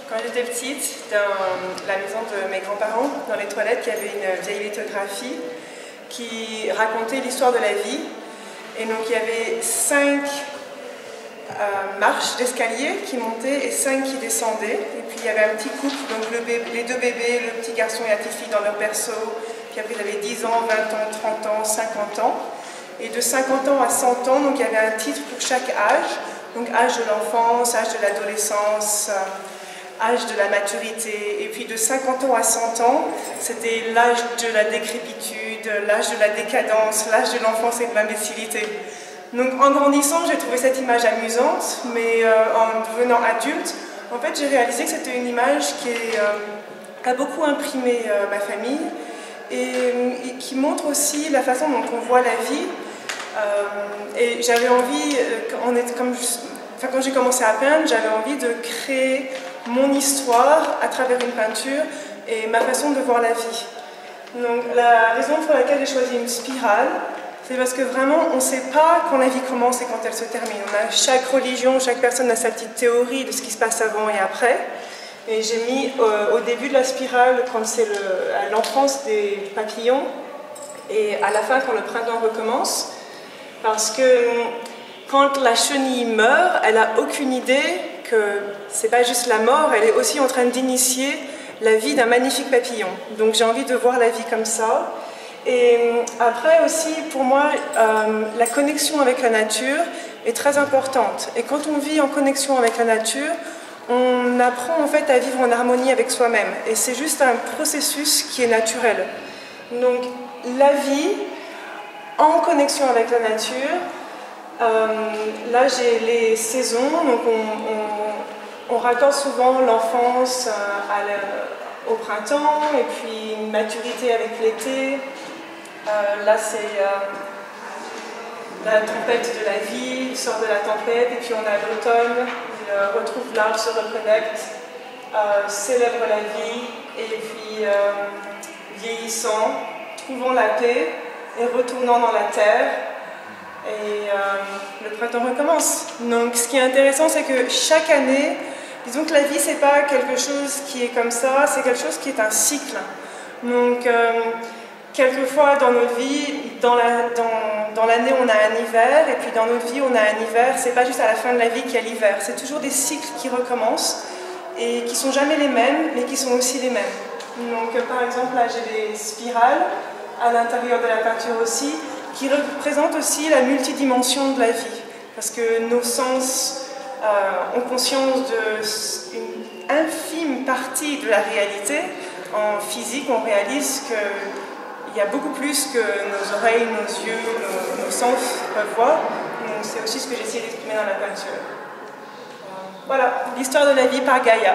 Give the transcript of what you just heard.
Quand j'étais petite, dans la maison de mes grands-parents, dans les toilettes, il y avait une vieille lithographie qui racontait l'histoire de la vie. Et donc il y avait 5 marches d'escalier qui montaient et 5 qui descendaient. Et puis il y avait un petit couple, donc les 2 bébés, le petit garçon et la petite fille dans leur berceau. Puis après ils avaient 10 ans, 20 ans, 30 ans, 50 ans. Et de 50 ans à 100 ans, donc il y avait un titre pour chaque âge. Donc âge de l'enfance, âge de l'adolescence, âge de la maturité. Et puis de 50 ans à 100 ans, c'était l'âge de la décrépitude, l'âge de la décadence, l'âge de l'enfance et de l'imbécilité. Donc en grandissant, j'ai trouvé cette image amusante, mais en devenant adulte, en fait j'ai réalisé que c'était une image qui a beaucoup imprimé ma famille et qui montre aussi la façon dont on voit la vie. Et j'avais envie, quand j'ai commencé à peindre, j'avais envie de créer mon histoire à travers une peinture et ma façon de voir la vie. Donc la raison pour laquelle j'ai choisi une spirale, c'est parce que vraiment on ne sait pas quand la vie commence et quand elle se termine. Chaque religion, chaque personne a sa petite théorie de ce qui se passe avant et après. Et j'ai mis au début de la spirale, quand c'est l'enfance des papillons, et à la fin quand le printemps recommence. Parce que quand la chenille meurt, elle n'a aucune idée que c'est pas juste la mort, elle est aussi en train d'initier la vie d'un magnifique papillon. Donc j'ai envie de voir la vie comme ça. Et après aussi, pour moi, la connexion avec la nature est très importante. Et quand on vit en connexion avec la nature, on apprend en fait à vivre en harmonie avec soi-même. Et c'est juste un processus qui est naturel. Donc la vie en connexion avec la nature, là j'ai les saisons, donc on raccorde souvent l'enfance au printemps et puis une maturité avec l'été. Là c'est la tempête de la vie, il sort de la tempête et puis on a l'automne, il retrouve l'arbre, se reconnecte, célèbre la vie et puis vieillissant, trouvant la paix et retournant dans la terre. Et le printemps recommence. Donc ce qui est intéressant, c'est que chaque année, disons que la vie, c'est pas quelque chose qui est comme ça, c'est quelque chose qui est un cycle. Donc quelquefois dans notre vie, dans l'année, on a un hiver, et puis dans notre vie, on a un hiver. C'est pas juste à la fin de la vie qu'il y a l'hiver. C'est toujours des cycles qui recommencent et qui sont jamais les mêmes, mais qui sont aussi les mêmes. Donc par exemple, là, j'ai des spirales à l'intérieur de la peinture aussi, qui représente aussi la multidimension de la vie. Parce que nos sens ont conscience d'une infime partie de la réalité. En physique, on réalise qu'il y a beaucoup plus que nos oreilles, nos yeux, nos sens peuvent voir. Donc c'est aussi ce que j'essaie d'exprimer dans la peinture. Voilà, l'histoire de la vie par Gaïa.